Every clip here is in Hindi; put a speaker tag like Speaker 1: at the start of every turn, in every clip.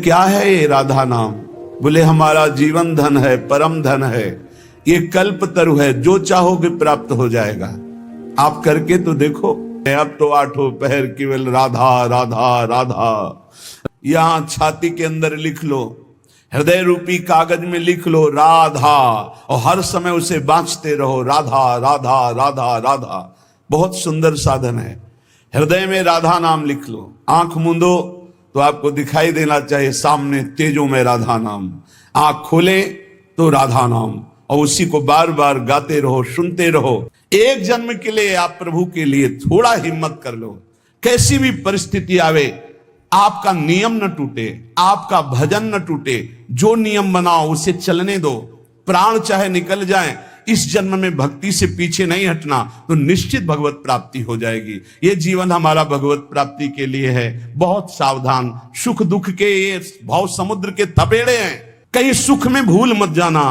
Speaker 1: क्या है ये राधा नाम? बोले हमारा जीवन धन है, परम धन है, ये कल्प तरु है, जो चाहोगे प्राप्त हो जाएगा। आप करके तो देखो। अब तो आठों पहर केवल राधा राधा राधा। यहां छाती के अंदर लिख लो, हृदय रूपी कागज में लिख लो राधा, और हर समय उसे बांचते रहो, राधा राधा राधा राधा। बहुत सुंदर साधन है। हृदय में राधा नाम लिख लो, आंख मूंदो तो आपको दिखाई देना चाहिए सामने तेजों में राधा नाम, आंख खोले तो राधा नाम, और उसी को बार बार गाते रहो, सुनते रहो। एक जन्म के लिए आप प्रभु के लिए थोड़ा हिम्मत कर लो। कैसी भी परिस्थिति आवे, आपका नियम न टूटे, आपका भजन न टूटे, जो नियम बनाओ उसे चलने दो। प्राण चाहे निकल जाए, इस जन्म में भक्ति से पीछे नहीं हटना, तो निश्चित भगवत प्राप्ति हो जाएगी। ये जीवन हमारा भगवत प्राप्ति के लिए है। बहुत सावधान, सुख दुख के ये भाव समुद्र के थपेड़े हैं। कहीं सुख में भूल मत जाना,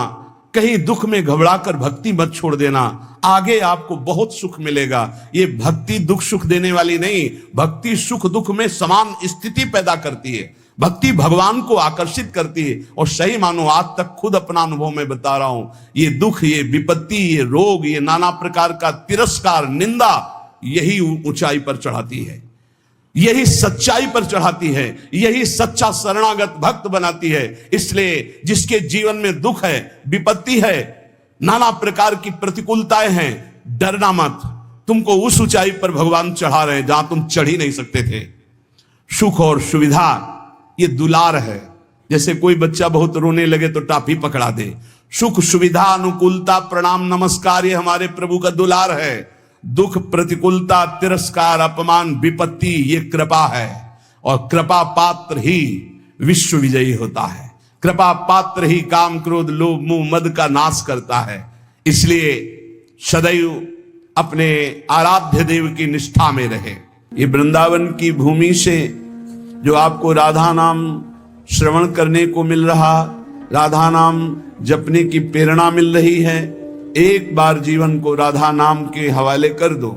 Speaker 1: कहीं दुख में घबराकर भक्ति मत छोड़ देना। आगे आपको बहुत सुख मिलेगा। ये भक्ति दुख सुख देने वाली नहीं, भक्ति सुख दुख में समान स्थिति पैदा करती है। भक्ति भगवान को आकर्षित करती है। और सही मानो, आज तक खुद अपना अनुभव में बता रहा हूं, ये दुख, ये विपत्ति, ये रोग, ये नाना प्रकार का तिरस्कार, निंदा, यही ऊंचाई पर चढ़ाती है, यही सच्चाई पर चढ़ाती है, यही सच्चा शरणागत भक्त बनाती है। इसलिए जिसके जीवन में दुख है, विपत्ति है, नाना प्रकार की प्रतिकूलताएं हैं, डरना मत। तुमको उस ऊंचाई पर भगवान चढ़ा रहे हैं जहां तुम चढ़ ही नहीं सकते थे। सुख और सुविधा ये दुलार है। जैसे कोई बच्चा बहुत रोने लगे तो टाफी पकड़ा दे। सुख सुविधा अनुकूलता प्रणाम नमस्कार, ये हमारे प्रभु का दुलार है। दुख प्रतिकूलता तिरस्कार अपमान विपत्ति, ये कृपा है। और कृपा पात्र ही विश्व विजयी होता है। कृपा पात्र ही काम क्रोध लोभ मोह मद का नाश करता है। इसलिए सदैव अपने आराध्य देव की निष्ठा में रहे। ये वृंदावन की भूमि से जो आपको राधा नाम श्रवण करने को मिल रहा, राधा नाम जपने की प्रेरणा मिल रही है, एक बार जीवन को राधा नाम के हवाले कर दो,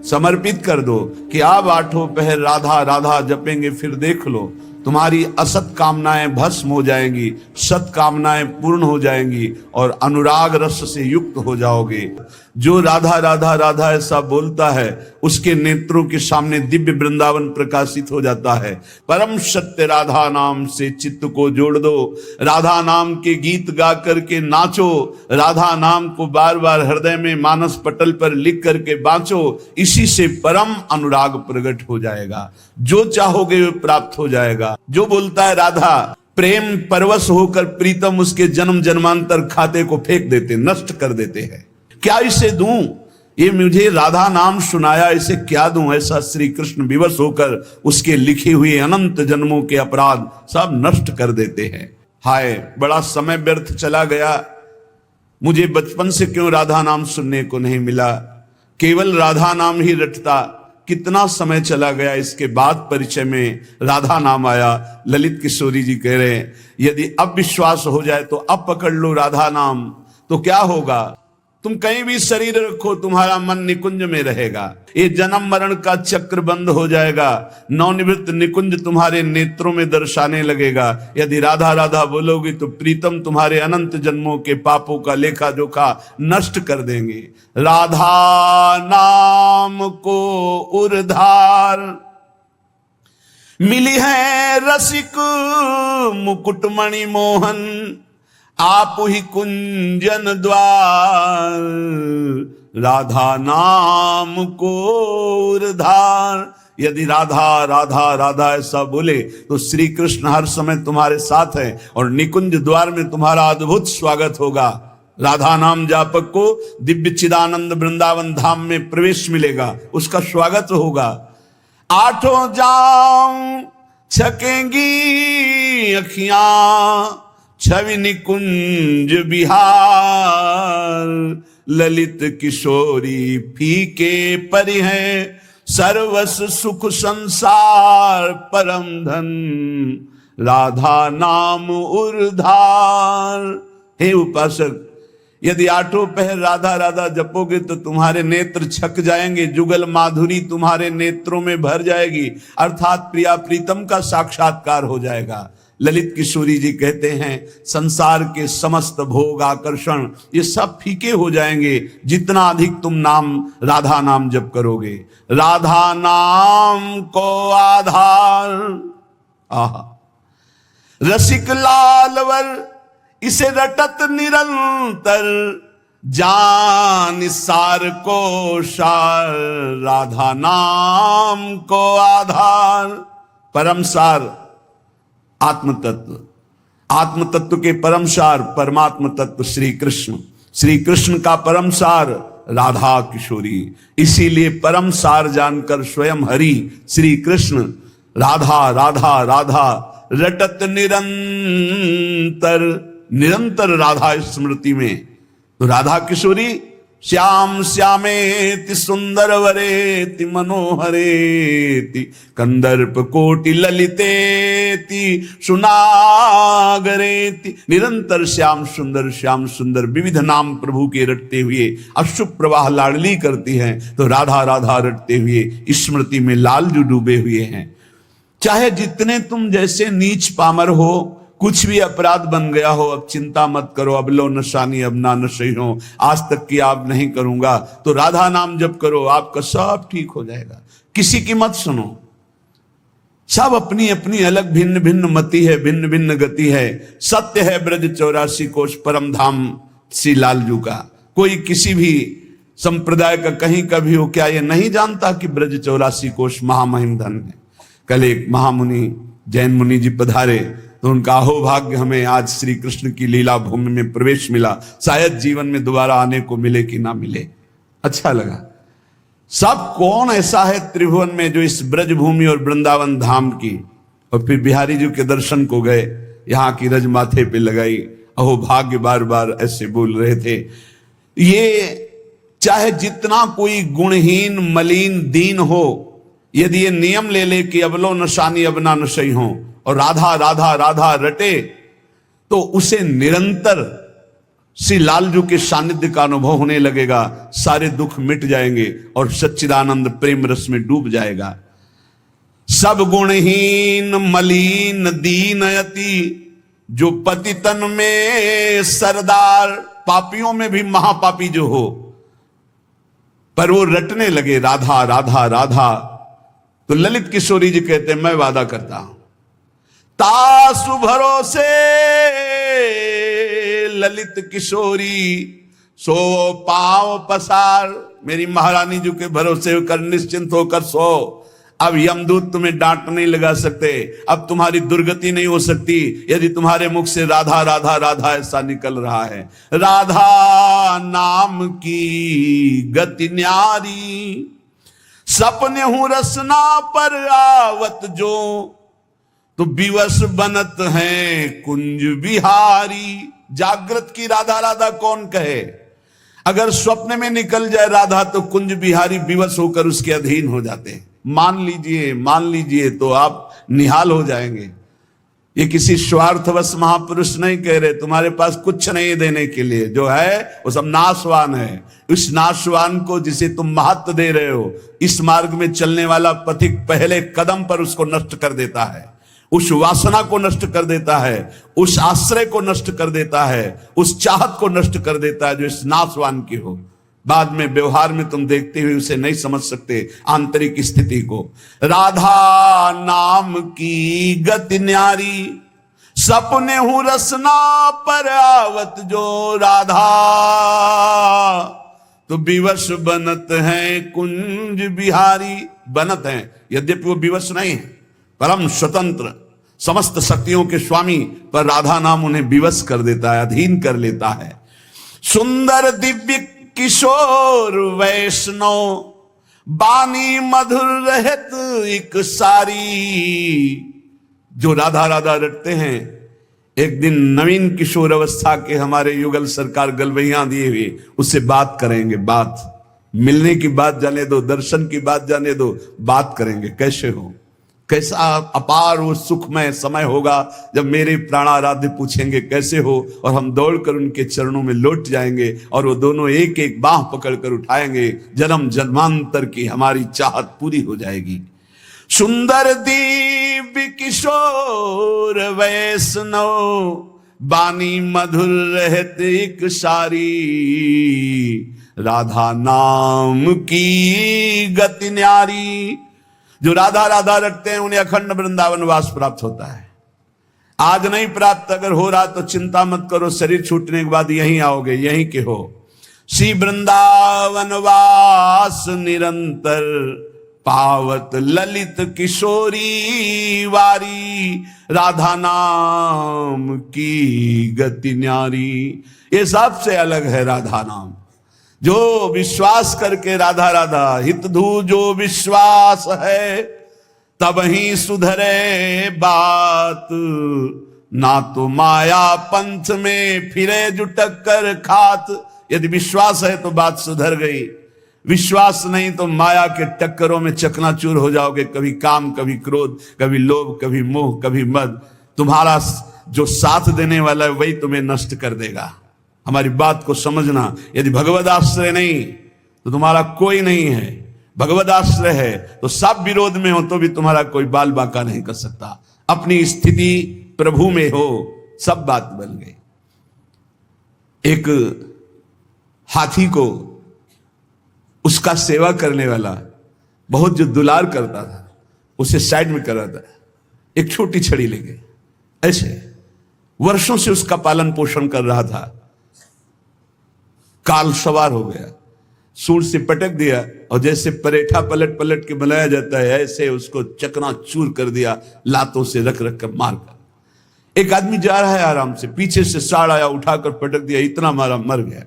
Speaker 1: समर्पित कर दो कि आप आठों पहर राधा राधा जपेंगे, फिर देख लो तुम्हारी असत कामनाएं भस्म हो जाएंगी, सत कामनाएं पूर्ण हो जाएंगी और अनुराग रस से युक्त हो जाओगे। जो राधा राधा राधा ऐसा बोलता है, उसके नेत्रों के सामने दिव्य वृंदावन प्रकाशित हो जाता है। परम सत्य राधा नाम से चित्त को जोड़ दो, राधा नाम के गीत गा करके नाचो, राधा नाम को बार बार हृदय में मानस पटल पर लिख करके बांचो। इसी से परम अनुराग प्रकट हो जाएगा। जो चाहोगे वो प्राप्त हो जाएगा। जो बोलता है राधा, प्रेम परवश होकर प्रीतम उसके जन्म जन्मांतर खाते को फेंक देते, नष्ट कर देते हैं। क्या इसे दूं? ये मुझे राधा नाम सुनाया, इसे क्या दूं? ऐसा श्री कृष्ण विवश होकर उसके लिखे हुए अनंत जन्मों के अपराध सब नष्ट कर देते हैं। हाय, बड़ा समय व्यर्थ चला गया। मुझे बचपन से क्यों राधा नाम सुनने को नहीं मिला? केवल राधा नाम ही रटता। कितना समय चला गया, इसके बाद परिचय में राधा नाम आया। ललित किशोरी जी कह रहे हैं, यदि अब विश्वास हो जाए तो अब पकड़ लो राधा नाम, तो क्या होगा? तुम कहीं भी शरीर रखो, तुम्हारा मन निकुंज में रहेगा। ये जन्म मरण का चक्र बंद हो जाएगा। नवनिवृत्त निकुंज तुम्हारे नेत्रों में दर्शाने लगेगा। यदि राधा राधा बोलोगे तो प्रीतम तुम्हारे अनंत जन्मों के पापों का लेखा जोखा नष्ट कर देंगे। राधा नाम को उर्धार मिली है रसिक मुकुटमणि मोहन, आप ही कुंजन द्वार, राधा नाम को उर्धार। यदि राधा राधा राधा ऐसा बोले तो श्री कृष्ण हर समय तुम्हारे साथ हैं और निकुंज द्वार में तुम्हारा अद्भुत स्वागत होगा। राधा नाम जापक को दिव्य चिदानंद वृंदावन धाम में प्रवेश मिलेगा, उसका स्वागत होगा। आठों जाम छकेंगी अखियां, छवि निकुंज बिहार, ललित किशोरी फीके परि हैं, सर्वस सुख संसार परम धन, राधा नाम उर्धार। हे उपासक, यदि आठों पहर राधा राधा जपोगे तो तुम्हारे नेत्र छक जाएंगे, जुगल माधुरी तुम्हारे नेत्रों में भर जाएगी, अर्थात प्रिया प्रीतम का साक्षात्कार हो जाएगा। ललित किशोरी जी कहते हैं संसार के समस्त भोग आकर्षण ये सब फीके हो जाएंगे जितना अधिक तुम नाम राधा नाम जप करोगे। राधा नाम को आधार आहा रसिक लालवर इसे रटत निरंतर जान सार को सार राधा नाम को आधार। परम सार आत्म तत्व, आत्म तत्व के परम सार परमात्म तत्व श्री कृष्ण, श्री कृष्ण का परम सार राधा किशोरी। इसीलिए परम सार जानकर स्वयं हरि श्री कृष्ण राधा राधा राधा रटत निरंतर, निरंतर राधा स्मृति में। तो राधा किशोरी श्याम श्यामेति सुंदर वरेति मनोहरेति कंदर्प कोटि ललितेति सुनागरेति। निरंतर श्याम सुंदर विविध नाम प्रभु के रटते हुए अशुभ प्रवाह लाडली करती हैं, तो राधा राधा रटते हुए स्मृति में लालजू डूबे हुए हैं। चाहे जितने तुम जैसे नीच पामर हो, कुछ भी अपराध बन गया हो, अब चिंता मत करो, अब लो नशानी अब ना नशे हो, आज तक की आप नहीं करूंगा, तो राधा नाम जप करो, आपका सब ठीक हो जाएगा। किसी की मत सुनो, सब अपनी अपनी अलग भिन्न भिन्न मति है, भिन्न भिन्न गति है। सत्य है ब्रज 84 कोश परम धाम श्री लालजू का। कोई किसी भी संप्रदाय का कहीं का भी हो, क्या ये नहीं जानता कि ब्रज 84 कोश महामहिम धन है। कल एक महामुनि जैन मुनि जी पधारे, तो उनका अहोभाग्य हमें आज श्री कृष्ण की लीला भूमि में प्रवेश मिला। शायद जीवन में दोबारा आने को मिले कि ना मिले, अच्छा लगा। सब कौन ऐसा है त्रिभुवन में जो इस ब्रज भूमि और वृंदावन धाम की, और फिर बिहारी जी के दर्शन को गए, यहाँ की रज माथे पे लगाई, अहोभाग्य बार बार ऐसे बोल रहे थे। ये चाहे जितना कोई गुणहीन मलिन दीन हो, यदि ये नियम ले ले कि अब लो नशानी अब ना नशई हो और राधा राधा राधा रटे, तो उसे निरंतर श्री लालजू के सानिध्य का अनुभव होने लगेगा। सारे दुख मिट जाएंगे और सच्चिदानंद प्रेम रस में डूब जाएगा। सब गुणहीन मलिन दीन यति जो पतितन में सरदार, पापियों में भी महापापी जो हो, पर वो रटने लगे राधा राधा राधा। तो ललित किशोरी जी कहते हैं मैं वादा करता हूं तासु भरोसे ललित किशोरी सो पाव पसार। मेरी महारानी जी के भरोसे होकर निश्चिंत होकर सो। अब यमदूत तुम्हें डांट नहीं लगा सकते, अब तुम्हारी दुर्गति नहीं हो सकती यदि तुम्हारे मुख से राधा राधा राधा ऐसा निकल रहा है। राधा नाम की गति न्यारी सपने हूं रसना पर आवत जो, तो विवश बनत है कुंज बिहारी। जागृत की राधा राधा कौन कहे, अगर स्वप्न में निकल जाए राधा तो कुंज बिहारी विवश होकर उसके अधीन हो जाते हैं। मान लीजिए तो आप निहाल हो जाएंगे। ये किसी स्वार्थवश महापुरुष नहीं कह रहे, तुम्हारे पास कुछ नहीं देने के लिए, जो है वो सब नाशवान है। उस नाशवान को जिसे तुम महत्व दे रहे हो, इस मार्ग में चलने वाला पथिक पहले कदम पर उसको नष्ट कर देता है, उस वासना को नष्ट कर देता है, उस आश्रय को नष्ट कर देता है, उस चाहत को नष्ट कर देता है जो इस नाशवान की हो। बाद में व्यवहार में तुम देखते हुए उसे नहीं समझ सकते आंतरिक स्थिति को। राधा नाम की गति न्यारी सपने हूं रसना पर आवत जो, राधा तो विवश बनत है कुंज बिहारी। बनत है, यद्यपि वो विवश नहीं है, परम स्वतंत्र समस्त शक्तियों के स्वामी, पर राधा नाम उन्हें विवश कर देता है, अधीन कर लेता है। सुंदर दिव्य किशोर वैष्णव बानी मधुर रहत एक सारी। जो राधा राधा रटते हैं, एक दिन नवीन किशोर अवस्था के हमारे युगल सरकार गलवैया दिए हुए उससे बात करेंगे। बात मिलने की बात जाने दो, दर्शन की बात जाने दो, बात करेंगे कैसे हो, कैसा अपार वो सुखमय समय होगा जब मेरे प्राणाराध्य पूछेंगे कैसे हो, और हम दौड़कर उनके चरणों में लौट जाएंगे और वो दोनों एक एक बाह पकड़कर उठाएंगे। जन्म जन्मांतर की हमारी चाहत पूरी हो जाएगी। सुंदर दिव्य दिव्य किशोर वैष्णव, बानी मधुर रहते एक सारी, राधा नाम की गति न्यारी। जो राधा राधा रखते हैं उन्हें अखंड वृंदावन वास प्राप्त होता है। आज नहीं प्राप्त अगर हो रहा तो चिंता मत करो, शरीर छूटने के बाद यहीं आओगे, यहीं के हो। श्री वृंदावन वास निरंतर, पावत ललित किशोरी वारी, राधा नाम की गति न्यारी। ये सबसे अलग है राधा नाम। जो विश्वास करके राधा राधा हितधू जो विश्वास है, तब ही सुधरे बात, ना तो माया पंथ में फिरे जो टक्कर खात। यदि विश्वास है तो बात सुधर गई, विश्वास नहीं तो माया के टक्करों में चकनाचूर हो जाओगे। कभी काम, कभी क्रोध, कभी लोभ, कभी मोह, कभी मद। तुम्हारा जो साथ देने वाला है वही तुम्हें नष्ट कर देगा। हमारी बात को समझना। यदि भगवद आश्रय नहीं तो तुम्हारा कोई नहीं है, भगवद आश्रय है तो सब विरोध में हो तो भी तुम्हारा कोई बाल बाका नहीं कर सकता। अपनी स्थिति प्रभु में हो, सब बात बन गई। एक हाथी को उसका सेवा करने वाला बहुत जो दुलार करता था, उसे साइड में कर रहा था, एक छोटी छड़ी लेके ऐसे वर्षों से उसका पालन पोषण कर रहा था। काल सवार हो गया, सूर से पटक दिया और जैसे परेठा पलट पलट के बनाया जाता है ऐसे उसको चकनाचूर कर दिया, लातों से रख रख कर मार कर। एक आदमी जा रहा है आराम से, पीछे से साड़ आया, उठाकर पटक दिया, इतना मारा, मर गया।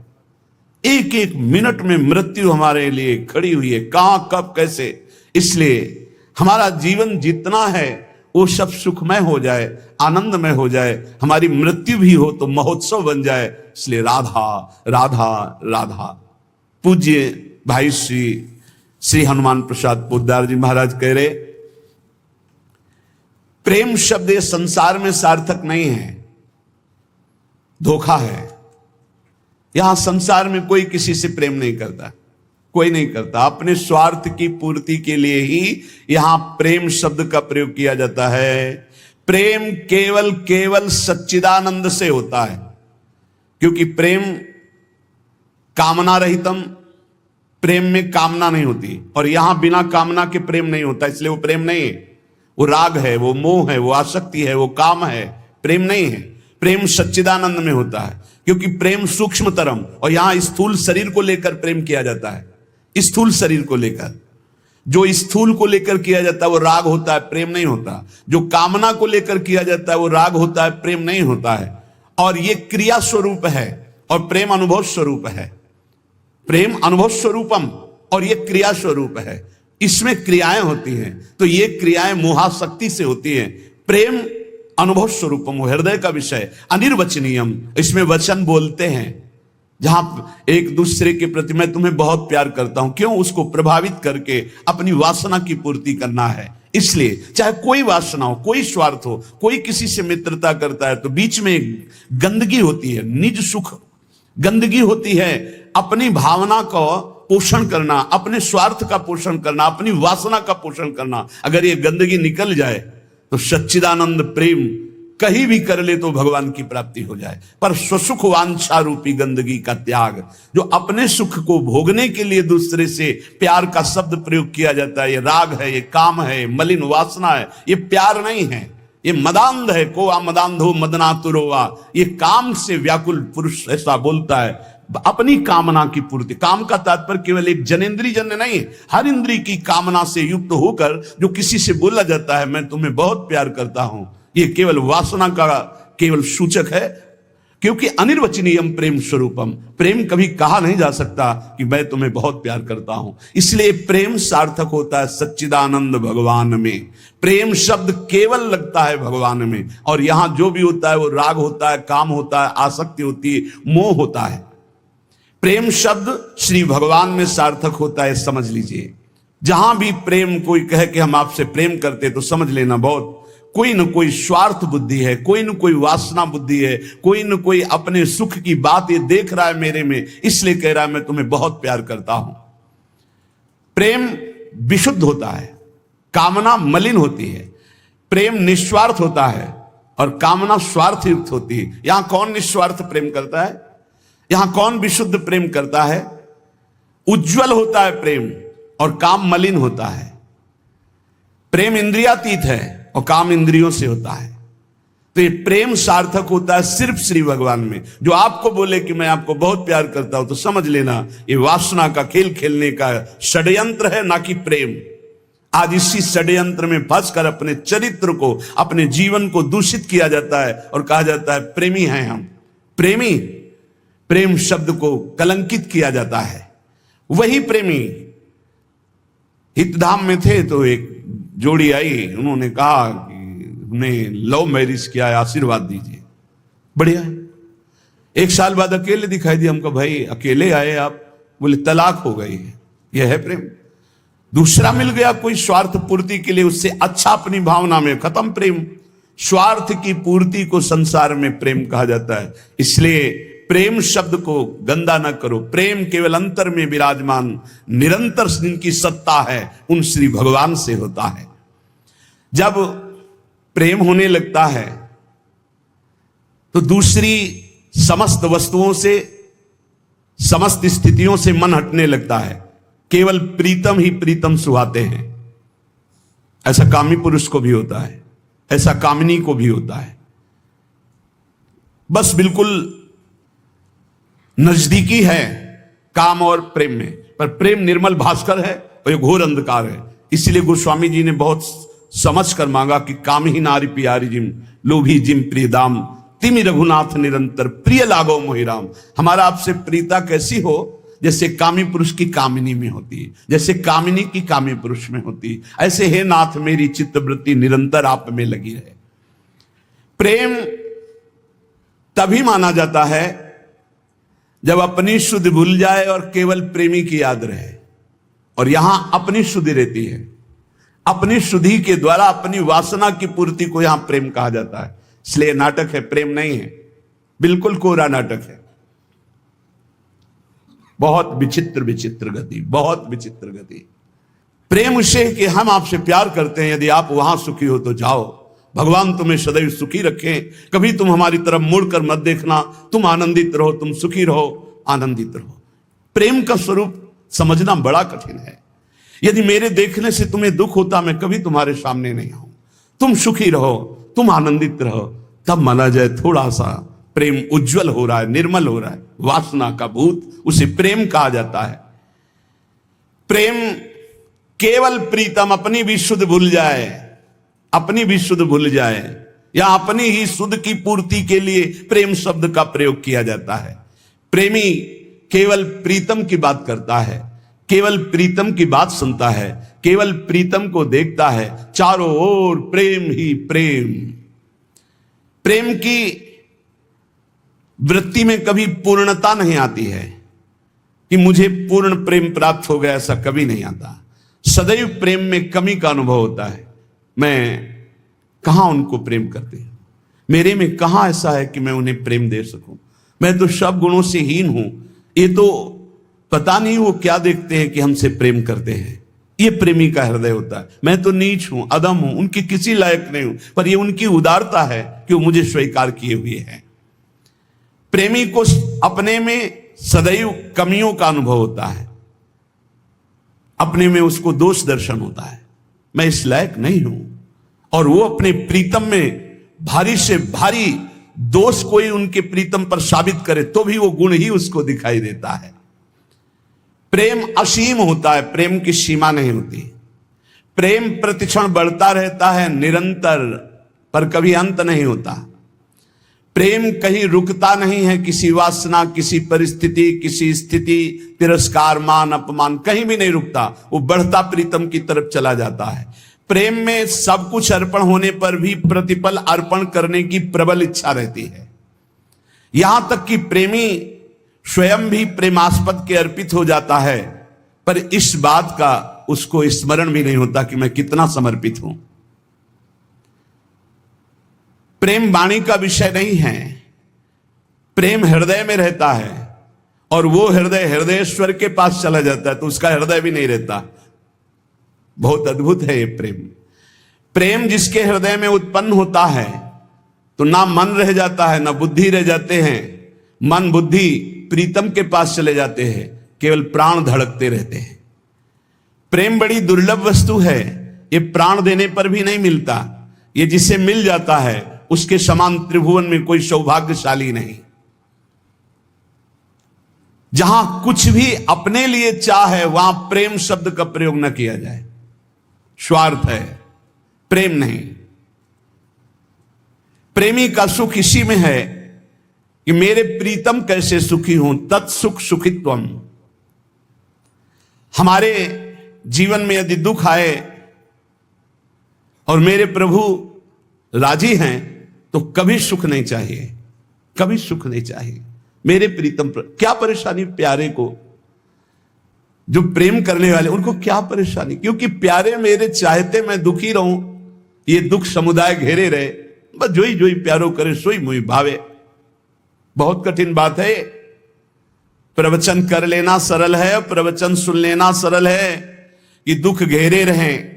Speaker 1: एक एक मिनट में मृत्यु हमारे लिए खड़ी हुई है, कहां कब कैसे। इसलिए हमारा जीवन जितना है वो सब सुखमय हो जाए, आनंदमय हो जाए। हमारी मृत्यु भी हो तो महोत्सव बन जाए। इसलिए राधा राधा राधा। पूज्य भाई श्री हनुमान प्रसाद पोद्दार जी महाराज कह रहे, प्रेम शब्द ये संसार में सार्थक नहीं है, धोखा है। यहां संसार में कोई किसी से प्रेम नहीं करता, कोई नहीं करता। अपने स्वार्थ की पूर्ति के लिए ही यहां प्रेम शब्द का प्रयोग किया जाता है। प्रेम केवल केवल सच्चिदानंद से होता है, क्योंकि प्रेम कामना रहितम, प्रेम में कामना नहीं होती, और यहां बिना कामना के प्रेम नहीं होता, इसलिए वो प्रेम नहीं है। वो राग है, वो मोह है, वो आसक्ति है, वो काम है, प्रेम नहीं है। प्रेम सच्चिदानंद में होता है, क्योंकि प्रेम सूक्ष्मतरम, और यहां स्थूल शरीर को लेकर प्रेम किया जाता है। स्थूल शरीर को लेकर, जो स्थूल को लेकर किया जाता है वो राग होता है, प्रेम नहीं होता। जो कामना को लेकर किया जाता है वो राग होता है, प्रेम नहीं होता है। और ये क्रिया स्वरूप है और प्रेम अनुभव स्वरूप है। प्रेम अनुभव स्वरूपम और ये क्रिया स्वरूप है, इसमें क्रियाएं होती हैं। तो ये क्रियाएं मोहाशक्ति से होती हैं। प्रेम अनुभव स्वरूपम, हृदय का विषय, अनिर्वचनीयम, इसमें वचन बोलते हैं। जहां एक दूसरे के प्रति मैं तुम्हें बहुत प्यार करता हूं, क्यों? उसको प्रभावित करके अपनी वासना की पूर्ति करना है। इसलिए चाहे कोई वासना हो, कोई स्वार्थ हो, कोई किसी से मित्रता करता है तो बीच में गंदगी होती है, निज सुख गंदगी होती है। अपनी भावना को पोषण करना, अपने स्वार्थ का पोषण करना, अपनी वासना का पोषण करना, अगर ये गंदगी निकल जाए तो सच्चिदानंद प्रेम कहीं भी कर ले तो भगवान की प्राप्ति हो जाए। पर स्वसुख वांछा रूपी गंदगी का त्याग, जो अपने सुख को भोगने के लिए दूसरे से प्यार का शब्द प्रयोग किया जाता है, ये राग है, ये काम है, मलिन वासना है, ये प्यार नहीं है, ये मदांध है। को आ मदांधो मदनातुरोवा, ये काम से व्याकुल पुरुष ऐसा बोलता है। अपनी कामना की पूर्ति, काम का तात्पर्य केवल एक जनेन्द्रीय जन्य नहीं है, हर इंद्री की कामना से युक्त होकर जो किसी से बोला जाता है मैं तुम्हें बहुत प्यार करता हूं, ये केवल वासना का केवल सूचक है। क्योंकि अनिर्वचनीयम प्रेम स्वरूपम, प्रेम कभी कहा नहीं जा सकता कि मैं तुम्हें बहुत प्यार करता हूं। इसलिए प्रेम सार्थक होता है सच्चिदानंद भगवान में। प्रेम शब्द केवल लगता है भगवान में, और यहां जो भी होता है वो राग होता है, काम होता है, आसक्ति होती है, मोह होता है। प्रेम शब्द श्री भगवान में सार्थक होता है, समझ लीजिए। जहां भी प्रेम कोई कहे कि हम आपसे प्रेम करते, तो समझ लेना बहुत कोई न कोई स्वार्थ बुद्धि है, कोई न कोई वासना बुद्धि है, कोई न कोई अपने सुख की बात ये देख रहा है मेरे में, इसलिए कह रहा है मैं तुम्हें बहुत प्यार करता हूं। प्रेम विशुद्ध होता है, कामना मलिन होती है। प्रेम निस्वार्थ होता है और कामना स्वार्थ युक्त होती है। यहां कौन निस्वार्थ प्रेम करता है? यहां कौन विशुद्ध प्रेम करता है? उज्जवल होता है प्रेम और काम मलिन होता है। प्रेम इंद्रियातीत है और काम इंद्रियों से होता है। तो ये प्रेम सार्थक होता है सिर्फ श्री भगवान में। जो आपको बोले कि मैं आपको बहुत प्यार करता हूं, तो समझ लेना ये वासना का खेल खेलने का षड्यंत्र है, ना कि प्रेम। आज इसी षड्यंत्र में फंसकर अपने चरित्र को, अपने जीवन को दूषित किया जाता है और कहा जाता है प्रेमी हैं हम। प्रेमी, प्रेम शब्द को कलंकित किया जाता है। वही प्रेमी हितधाम में थे तो एक जोड़ी आई, उन्होंने कहा कि हमने लव मैरिज किया है, आशीर्वाद दीजिए। बढ़िया है। एक साल बाद अकेले दिखाई दिए हमको, भाई अकेले आए आप? बोले तलाक हो गई है। यह है प्रेम। दूसरा मिल गया कोई स्वार्थ पूर्ति के लिए, उससे अच्छा अपनी भावना में, खत्म प्रेम। स्वार्थ की पूर्ति को संसार में प्रेम कहा जाता है। इसलिए प्रेम शब्द को गंदा न करो। प्रेम केवल अंतर में विराजमान निरंतर जिनकी सत्ता है उन श्री भगवान से होता है। जब प्रेम होने लगता है तो दूसरी समस्त वस्तुओं से, समस्त स्थितियों से मन हटने लगता है। केवल प्रीतम ही प्रीतम सुहाते हैं। ऐसा कामी पुरुष को भी होता है, ऐसा कामिनी को भी होता है। बस बिल्कुल नजदीकी है काम और प्रेम में, पर प्रेम निर्मल भास्कर है और ये घोर अंधकार है। इसलिए गोस्वामी जी ने बहुत समझ कर मांगा कि काम ही नारी प्यारी जिम, लोभी जिम प्रिय दाम, तिमि रघुनाथ निरंतर प्रिय लागो मोहिराम। हमारा आपसे प्रीता कैसी हो? जैसे कामी पुरुष की कामिनी में होती है, जैसे कामिनी की कामी पुरुष में होती है। ऐसे हे नाथ मेरी चित्तवृत्ति निरंतर आप में लगी रहे। प्रेम तभी माना जाता है जब अपनी शुद्ध भूल जाए और केवल प्रेमी की याद रहे। और यहां अपनी शुद्धि रहती है। अपनी शुद्धि के द्वारा अपनी वासना की पूर्ति को यहां प्रेम कहा जाता है। इसलिए नाटक है, प्रेम नहीं है। बिल्कुल कोरा नाटक है। बहुत विचित्र विचित्र गति, बहुत विचित्र गति। प्रेम उसे कि हम आपसे प्यार करते हैं, यदि आप वहां सुखी हो तो जाओ, भगवान तुम्हें सदैव सुखी रखें, कभी तुम हमारी तरफ मुड़कर मत देखना, तुम आनंदित रहो, तुम सुखी रहो, आनंदित रहो। प्रेम का स्वरूप समझना बड़ा कठिन है। यदि मेरे देखने से तुम्हें दुख होता, मैं कभी तुम्हारे सामने नहीं आऊं। तुम सुखी रहो, तुम आनंदित रहो, तब माना जाए थोड़ा सा प्रेम उज्जवल हो रहा है, निर्मल हो रहा है। वासना का भूत, उसे प्रेम कहा जाता है। प्रेम केवल प्रीतम अपनी भी शुद्ध भूल जाए, अपनी भी शुद्ध भूल जाए, या अपनी ही शुद्ध की पूर्ति के लिए प्रेम शब्द का प्रयोग किया जाता है। प्रेमी केवल प्रीतम की बात करता है, केवल प्रीतम की बात सुनता है, केवल प्रीतम को देखता है। चारों ओर प्रेम ही प्रेम। प्रेम की वृत्ति में कभी पूर्णता नहीं आती है कि मुझे पूर्ण प्रेम प्राप्त हो गया, ऐसा कभी नहीं आता। सदैव प्रेम में कमी का अनुभव होता है। मैं कहां उनको प्रेम करते हैं, मेरे में कहां ऐसा है कि मैं उन्हें प्रेम दे सकूं। मैं तो सब गुणों से हीन हूं। ये तो पता नहीं वो क्या देखते हैं कि हमसे प्रेम करते हैं। ये प्रेमी का हृदय होता है। मैं तो नीच हूं, अदम हूं, उनकी किसी लायक नहीं हूं, पर ये उनकी उदारता है कि वो मुझे स्वीकार किए हुए हैं। प्रेमी को अपने में सदैव कमियों का अनुभव होता है, अपने में उसको दोष दर्शन होता है, मैं इस लायक नहीं हूं। और वो अपने प्रीतम में भारी से भारी दोष कोई उनके प्रीतम पर साबित करे तो भी वो गुण ही उसको दिखाई देता है। प्रेम असीम होता है, प्रेम की सीमा नहीं होती। प्रेम प्रतिक्षण बढ़ता रहता है निरंतर, पर कभी अंत नहीं होता। प्रेम कहीं रुकता नहीं है, किसी वासना, किसी परिस्थिति, किसी स्थिति, तिरस्कार, मान, अपमान, कहीं भी नहीं रुकता। वो बढ़ता प्रीतम की तरफ चला जाता है। प्रेम में सब कुछ अर्पण होने पर भी प्रतिपल अर्पण करने की प्रबल इच्छा रहती है। यहां तक कि प्रेमी स्वयं भी प्रेमास्पद के अर्पित हो जाता है, पर इस बात का उसको स्मरण भी नहीं होता कि मैं कितना समर्पित हूं। प्रेम वाणी का विषय नहीं है, प्रेम हृदय में रहता है। और वो हृदय हृदयेश्वर के पास चला जाता है तो उसका हृदय भी नहीं रहता। बहुत अद्भुत है ये प्रेम। प्रेम जिसके हृदय में उत्पन्न होता है तो ना मन रह जाता है ना बुद्धि रह जाते हैं। मन बुद्धि प्रीतम के पास चले जाते हैं, केवल प्राण धड़कते रहते हैं। प्रेम बड़ी दुर्लभ वस्तु है, ये प्राण देने पर भी नहीं मिलता। ये जिसे मिल जाता है उसके समान त्रिभुवन में कोई सौभाग्यशाली नहीं। जहां कुछ भी अपने लिए चाह है वहां प्रेम शब्द का प्रयोग न किया जाए। स्वार्थ है, प्रेम नहीं। प्रेमी का सुख इसी में है कि मेरे प्रीतम कैसे सुखी हों, तत्सुख सुखित्वम। हमारे जीवन में यदि दुख आए और मेरे प्रभु राजी हैं तो कभी सुख नहीं चाहिए, कभी सुख नहीं चाहिए। मेरे प्रीतम क्या परेशानी प्यारे को, जो प्रेम करने वाले उनको क्या परेशानी, क्योंकि प्यारे मेरे चाहते मैं दुखी रहूं, ये दुख समुदाय घेरे रहे, बस जोई जोई प्यारो करे सोई मुई भावे। बहुत कठिन बात है। प्रवचन कर लेना सरल है, प्रवचन सुन लेना सरल है, कि दुख घेरे रहें